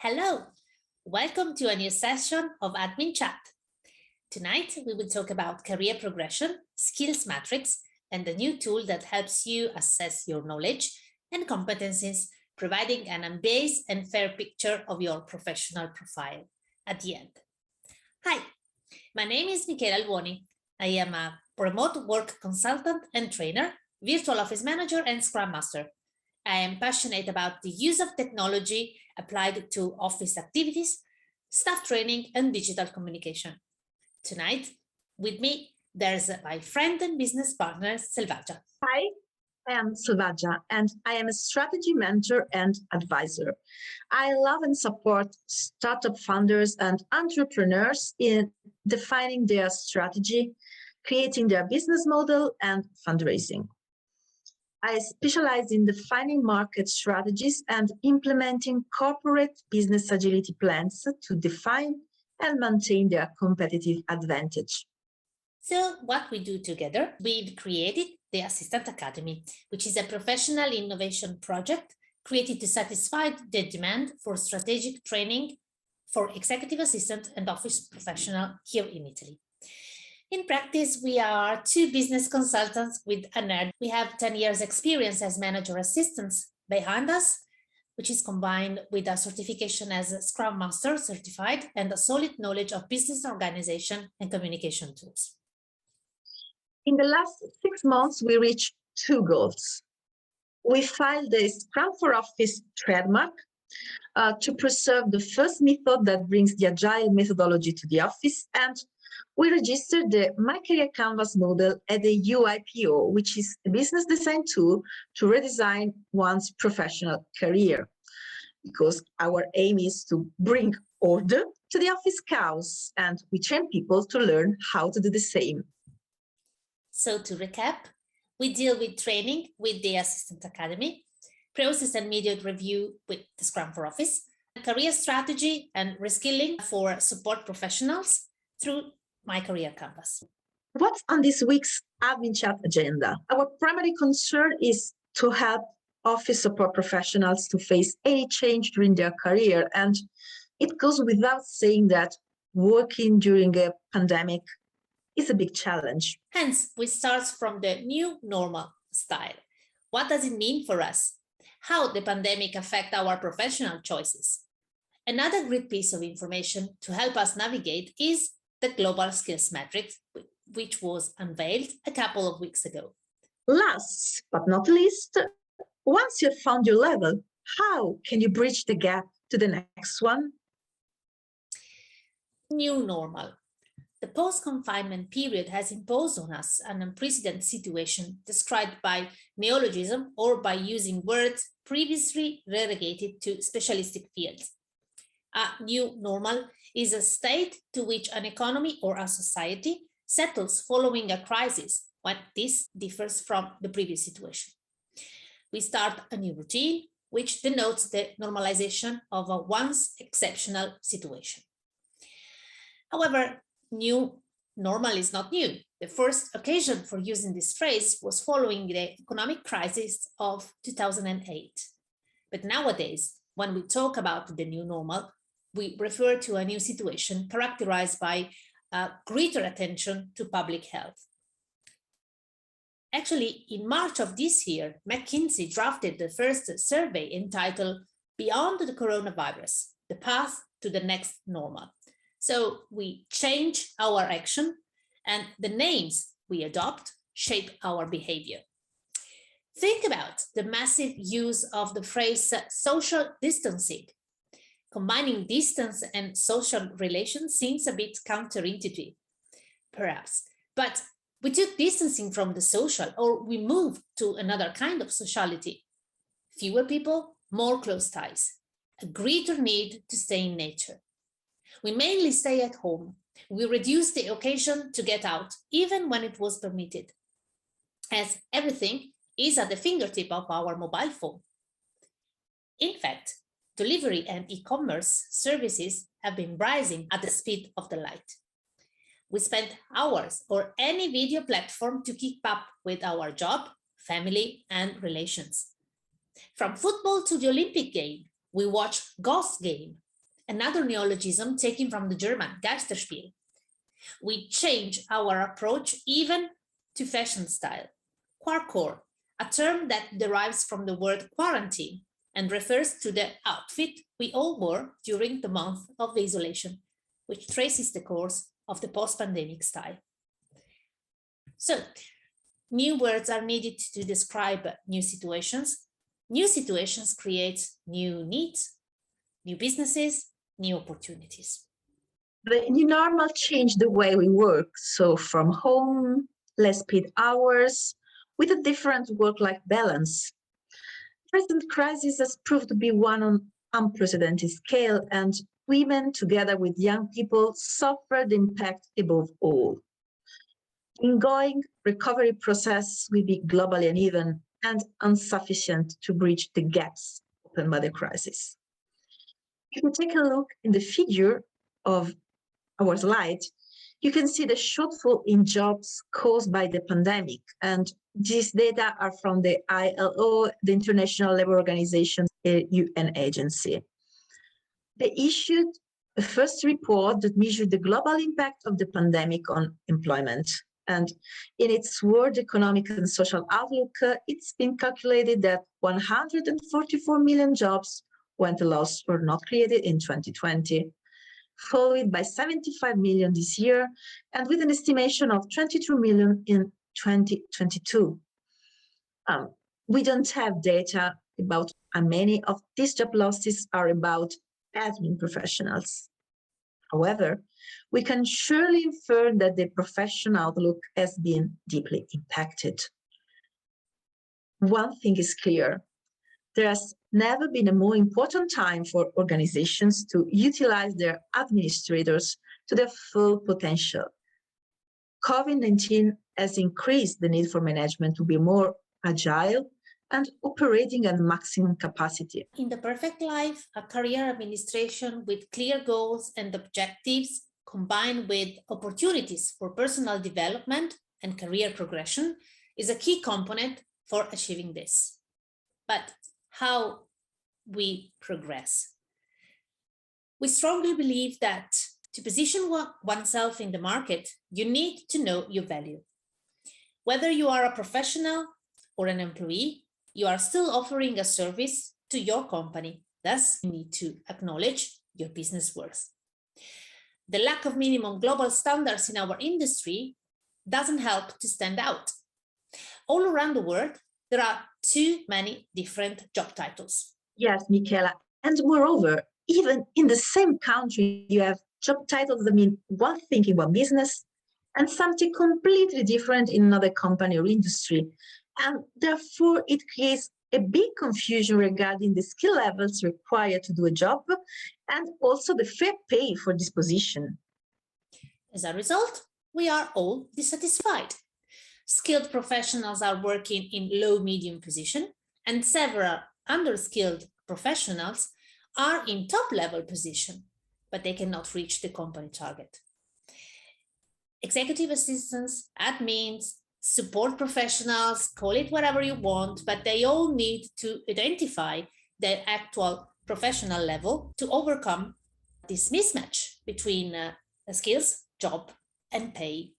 Hello, welcome to a new session of adminchat. Tonight, we will talk about career progression, skills matrix, and a new tool that helps you assess your knowledge and competencies, providing an unbiased and fair picture of your professional profile at the end. Hi, my name is Michela Luoni. I am a remote work consultant and trainer, virtual office manager, and Scrum Master. I am passionate about the use of technology applied to office activities, staff training, and digital communication. Tonight, with me, there's my friend and business partner, Selvaggia. Hi, I am Selvaggia, and I am a strategy mentor and advisor. I love and support startup founders and entrepreneurs in defining their strategy, creating their business model, and fundraising. I specialize in defining market strategies and implementing corporate business agility plans to define and maintain their competitive advantage. So what we do together, we've created the Assistant Academy, which is a professional innovation project created to satisfy the demand for strategic training for executive assistant and office professional here in Italy. In practice, we are two business consultants with a nerd. We have 10 years experience as manager assistants behind us, which is combined with a certification as a Scrum Master certified and a solid knowledge of business organization and communication tools. In the last 6 months, we reached 2 goals. We filed the Scrum for Office trademark to preserve the first method that brings the agile methodology to the office, and we registered the My Career Canvas model at the UIPO, which is a business design tool to redesign one's professional career, because our aim is to bring order to the office chaos, and we train people to learn how to do the same. So to recap, we deal with training with the Assistant Academy, process and immediate review with the Scrum for Office, career strategy and reskilling for support professionals through My Career Canvas. What's on this week's adminchat agenda? Our primary concern is to help office support professionals to face any change during their career. And it goes without saying that working during a pandemic is a big challenge. Hence, we start from the new normal style. What does it mean for us? How the pandemic affect our professional choices? Another great piece of information to help us navigate is the Global Skills Matrix, which was unveiled a couple of weeks ago. Last but not least, once you've found your level, how can you bridge the gap to the next one? New normal. The post-confinement period has imposed on us an unprecedented situation described by neologism or by using words previously relegated to specialistic fields. A new normal is a state to which an economy or a society settles following a crisis when this differs from the previous situation. We start a new routine, which denotes the normalization of a once exceptional situation. However, new normal is not new. The first occasion for using this phrase was following the economic crisis of 2008. But nowadays, when we talk about the new normal, we refer to a new situation characterized by greater attention to public health. Actually, in March of this year, McKinsey drafted the first survey entitled Beyond the Coronavirus, the Path to the Next Normal. So we change our action and the names we adopt shape our behavior. Think about the massive use of the phrase social distancing. Combining distance and social relations seems a bit counterintuitive, perhaps, but we took distancing from the social, or we moved to another kind of sociality. Fewer people, more close ties, a greater need to stay in nature. We mainly stay at home. We reduced the occasion to get out, even when it was permitted, as everything is at the fingertip of our mobile phone. In fact, delivery and e-commerce services have been rising at the speed of the light. We spend hours on any video platform to keep up with our job, family, and relations. From football to the Olympic game, we watch golf game, another neologism taken from the German Geisterspiel. We change our approach even to fashion style. Quarcore, a term that derives from the word quarantine and refers to the outfit we all wore during the month of isolation, which traces the course of the post-pandemic style. So, new words are needed to describe new situations. New situations create new needs, new businesses, new opportunities. The new normal changed the way we work. So from home, less paid hours, with a different work-life balance. Present crisis has proved to be one on unprecedented scale, and women, together with young people, suffered the impact above all. The ongoing recovery process will be globally uneven and insufficient to bridge the gaps opened by the crisis. If you take a look in the figure of our slide, you can see the shortfall in jobs caused by the pandemic. And these data are from the ILO, the International Labour Organization, a UN agency. They issued a first report that measured the global impact of the pandemic on employment. And in its World Economic and Social Outlook, it's been calculated that 144 million jobs went lost or not created in 2020. Followed by 75 million this year, and with an estimation of 22 million in 2022. We don't have data about how many of these job losses are about admin professionals. However, we can surely infer that the professional outlook has been deeply impacted. One thing is clear. There has never been a more important time for organizations to utilize their administrators to their full potential. COVID-19 has increased the need for management to be more agile and operating at maximum capacity. In the perfect life, a career administration with clear goals and objectives combined with opportunities for personal development and career progression is a key component for achieving this. But how we progress? We strongly believe that to position oneself in the market, you need to know your value. Whether you are a professional or an employee, you are still offering a service to your company. Thus, you need to acknowledge your business worth. The lack of minimum global standards in our industry doesn't help to stand out. All around the world, there are too many different job titles. Yes, Michela. And moreover, even in the same country, you have job titles that mean one thing in one business and something completely different in another company or industry. And therefore, it creates a big confusion regarding the skill levels required to do a job and also the fair pay for this position. As a result, we are all dissatisfied. Skilled professionals are working in low-medium position, and several underskilled professionals are in top-level position, but they cannot reach the company target. Executive assistants, admins, support professionals, call it whatever you want, but they all need to identify their actual professional level to overcome this mismatch between skills, job, and pay.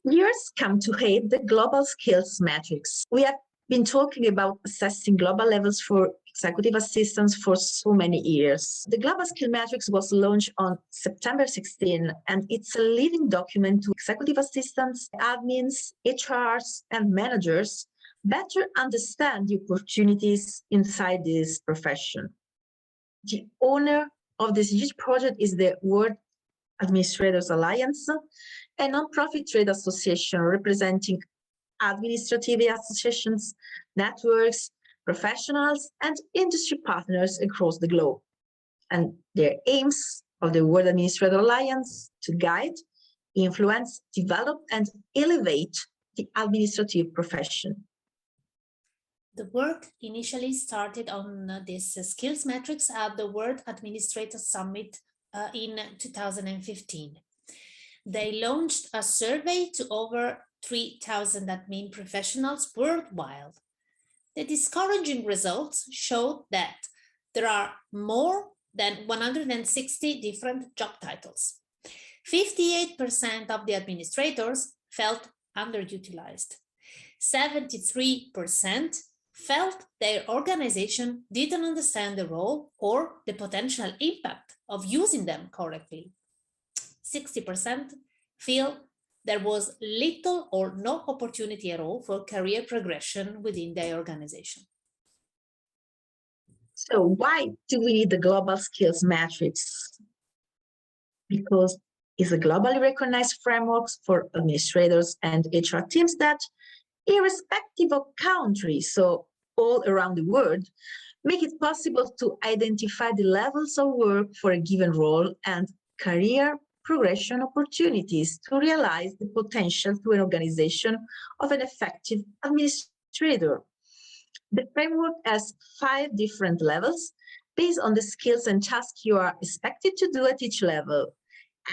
Years come to hate the global skills matrix. We have been talking about assessing global levels for executive assistants for so many years. The global skill matrix was launched on September 16, and it's a living document to executive assistants, admins, HRs, and managers better understand the opportunities inside this profession. The owner of this huge project is the World Administrators Alliance, a non-profit trade association representing administrative associations, networks, professionals, and industry partners across the globe. And their aims of the World Administrator Alliance to guide, influence, develop, and elevate the administrative profession. The work initially started on this skills matrix at the World Administrator Summit in 2015. They launched a survey to over 3,000 admin professionals worldwide. The discouraging results showed that there are more than 160 different job titles. 58% of the administrators felt underutilized. 73% felt their organization didn't understand the role or the potential impact of using them correctly. 60% feel there was little or no opportunity at all for career progression within their organization. So why do we need the global skills matrix? Because it's a globally recognized framework for administrators and HR teams that, irrespective of country, so all around the world, make it possible to identify the levels of work for a given role and career progression opportunities to realize the potential to an organization of an effective administrator. The framework has 5 different levels based on the skills and tasks you are expected to do at each level.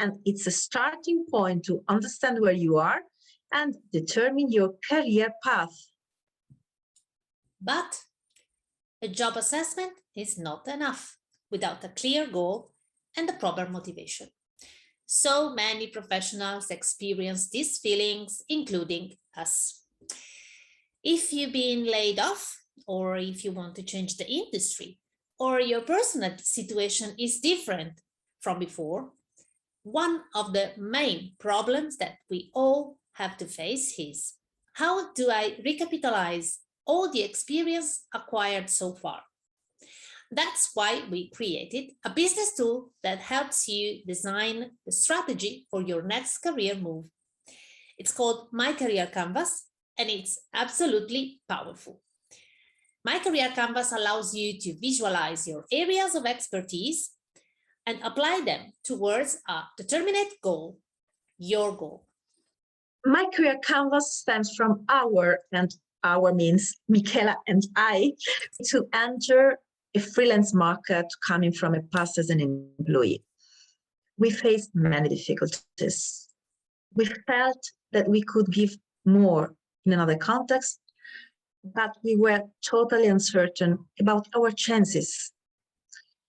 And it's a starting point to understand where you are and determine your career path. But a job assessment is not enough without a clear goal and the proper motivation. So many professionals experience these feelings, including us. If you've been laid off, or if you want to change the industry, or your personal situation is different from before, one of the main problems that we all have to face is, how do I recapitalize all the experience acquired so far? That's why we created a business tool that helps you design the strategy for your next career move. It's called My Career Canvas, and it's absolutely powerful. My Career Canvas allows you to visualize your areas of expertise and apply them towards a determinate goal, your goal. My Career Canvas stems from our means Michela and I, to enter a freelance market coming from a past as an employee. We faced many difficulties. We felt that we could give more in another context, but we were totally uncertain about our chances.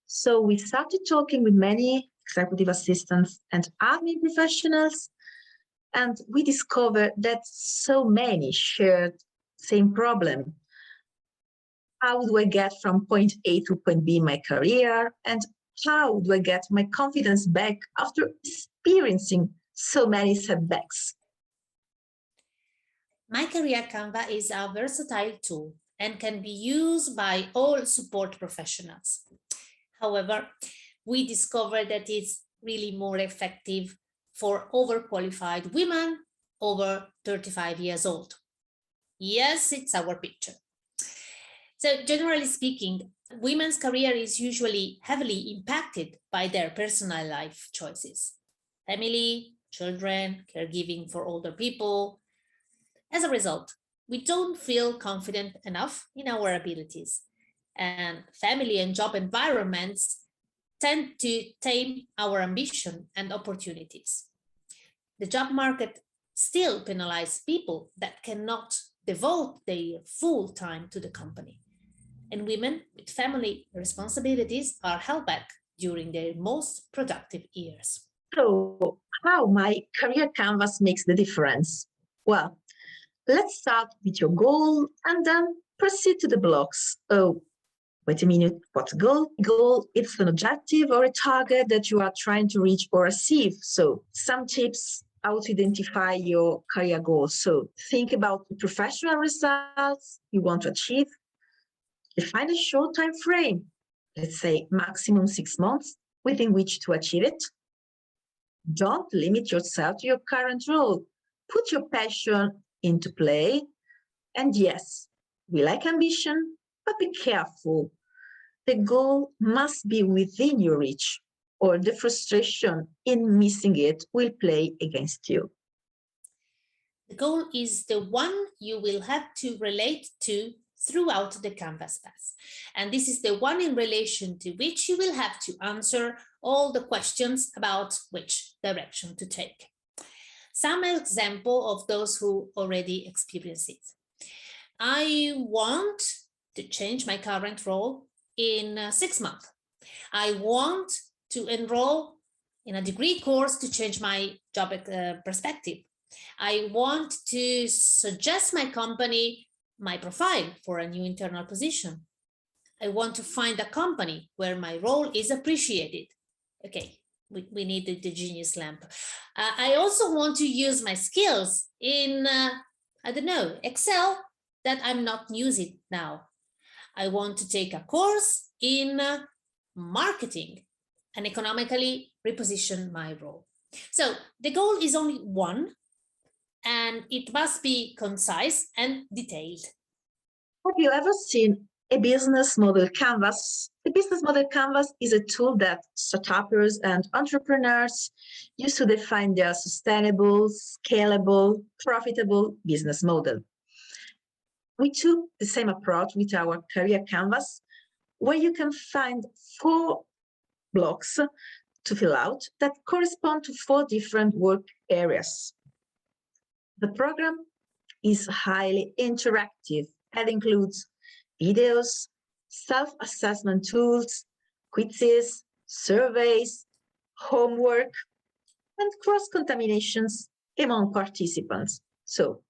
So we started talking with many executive assistants and admin professionals, and we discovered that so many shared the same problem. How do I get from point A to point B in my career? And how do I get my confidence back after experiencing so many setbacks? My Career Canvas is a versatile tool and can be used by all support professionals. However, we discovered that it's really more effective for overqualified women over 35 years old. Yes, it's our picture. So generally speaking, women's career is usually heavily impacted by their personal life choices. Family, children, caregiving for older people. As a result, we don't feel confident enough in our abilities, and family and job environments tend to tame our ambition and opportunities. The job market still penalizes people that cannot devote their full time to the company, and women with family responsibilities are held back during their most productive years. So, how My Career Canvas makes the difference? Well, let's start with your goal and then proceed to the blocks. Oh, wait a minute, what's a goal? Goal, it's an objective or a target that you are trying to reach or achieve. So some tips how to identify your career goals. So think about the professional results you want to achieve. Define a short time frame, let's say maximum 6 months, within which to achieve it. Don't limit yourself to your current role. Put your passion into play. And yes, we like ambition, but be careful. The goal must be within your reach, or the frustration in missing it will play against you. The goal is the one you will have to relate to throughout the Canvas path. And this is the one in relation to which you will have to answer all the questions about which direction to take. Some example of those who already experience it. I want to change my current role in 6 months. I want to enroll in a degree course to change my job perspective. I want to suggest my company my profile for a new internal position. I want to find a company where my role is appreciated. Okay, we need the genius lamp. I also want to use my skills in, I don't know, Excel that I'm not using now. I want to take a course in marketing and economically reposition my role. So the goal is only one, and it must be concise and detailed. Have you ever seen a business model canvas? The business model canvas is a tool that startups and entrepreneurs use to define their sustainable, scalable, profitable business model. We took the same approach with our career canvas, where you can find 4 blocks to fill out that correspond to 4 different work areas. The program is highly interactive and includes videos, self-assessment tools, quizzes, surveys, homework, and cross-contaminations among participants. So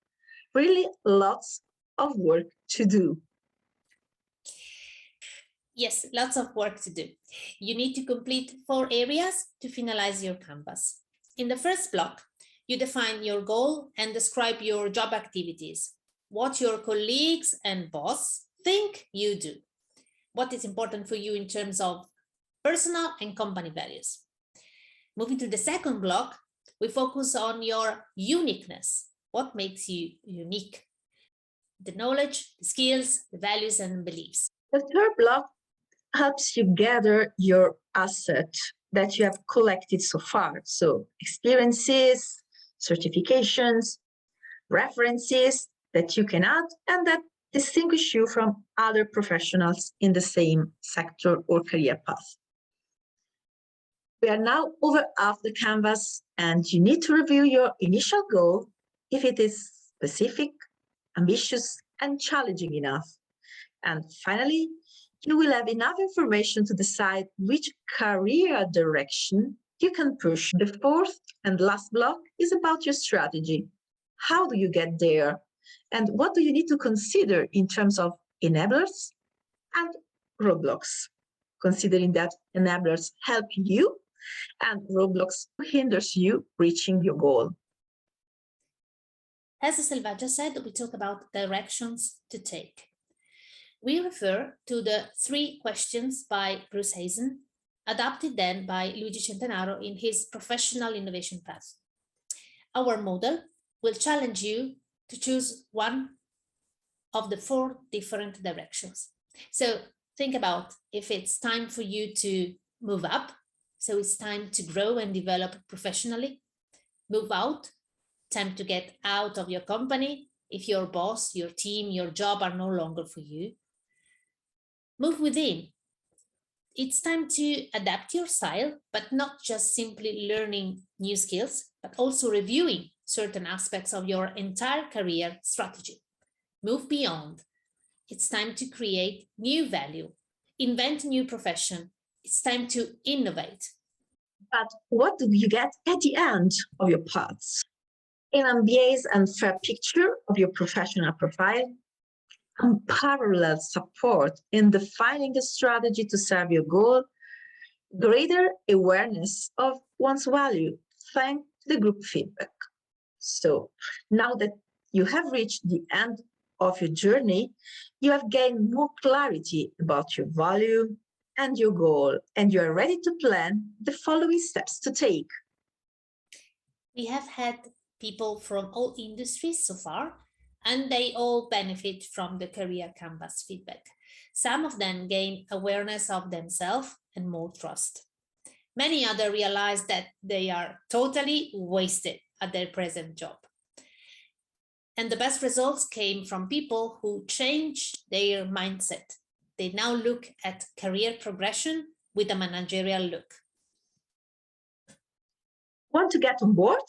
really lots of work to do. Yes, lots of work to do. You need to complete 4 areas to finalize your canvas. In the first block, you define your goal and describe your job activities, what your colleagues and boss think you do, what is important for you in terms of personal and company values. Moving to the second block, we focus on your uniqueness, what makes you unique, the knowledge, the skills, the values, and beliefs. The third block helps you gather your asset that you have collected so far. So experiences, certifications, references that you can add and that distinguish you from other professionals in the same sector or career path. We are now over half the canvas, and you need to review your initial goal if it is specific, ambitious, and challenging enough. And finally, you will have enough information to decide which career direction you can push. The fourth and last block is about your strategy. How do you get there? And what do you need to consider in terms of enablers and roadblocks, considering that enablers help you and roadblocks hinders you reaching your goal. As Selvaggia said, we talk about directions to take. We refer to the 3 questions by Bruce Hazen, adapted then by Luigi Centenaro in his professional innovation path. Our model will challenge you to choose one of the 4 different directions. So think about if it's time for you to move up, so it's time to grow and develop professionally, move out, time to get out of your company if your boss, your team, your job are no longer for you. Move within. It's time to adapt your style, but not just simply learning new skills, but also reviewing certain aspects of your entire career strategy. Move beyond. It's time to create new value, invent a new profession. It's time to innovate. But what do you get at the end of your paths? An ambitious and fair picture of your professional profile, unparalleled support in defining a strategy to serve your goal, greater awareness of one's value thanks to the group feedback. So now that you have reached the end of your journey, you have gained more clarity about your value and your goal, and you are ready to plan the following steps to take. We have had people from all industries so far, and they all benefit from the Career Canvas feedback. Some of them gain awareness of themselves and more trust. Many others realize that they are totally wasted at their present job. And the best results came from people who changed their mindset. They now look at career progression with a managerial look. Want to get on board?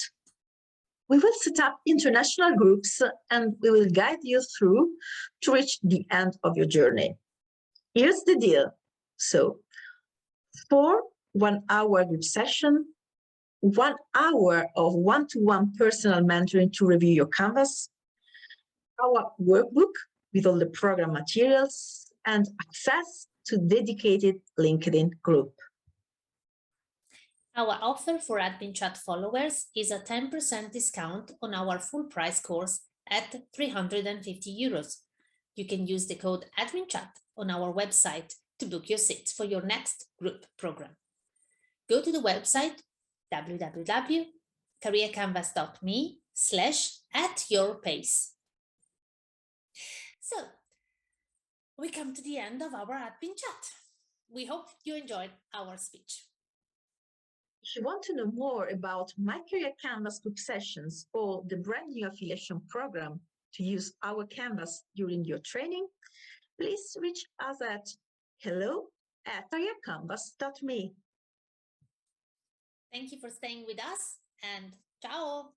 We will set up international groups and we will guide you through to reach the end of your journey. Here's the deal. So, 4 1-hour group session, 1 hour of one-to-one personal mentoring to review your Canvas, our workbook with all the program materials, and access to dedicated LinkedIn group. Our offer for adminchat followers is a 10% discount on our full price course at 350 euros. You can use the code adminchat on our website to book your seats for your next group program. Go to the website www.careercanvas.me/@your-pace. So we come to the end of our adminchat. We hope you enjoyed our speech. If you want to know more about My Career Canvas group sessions or the brand new affiliation program to use our Canvas during your training, please reach us at hello@careercanvas.me. Thank you for staying with us, and ciao!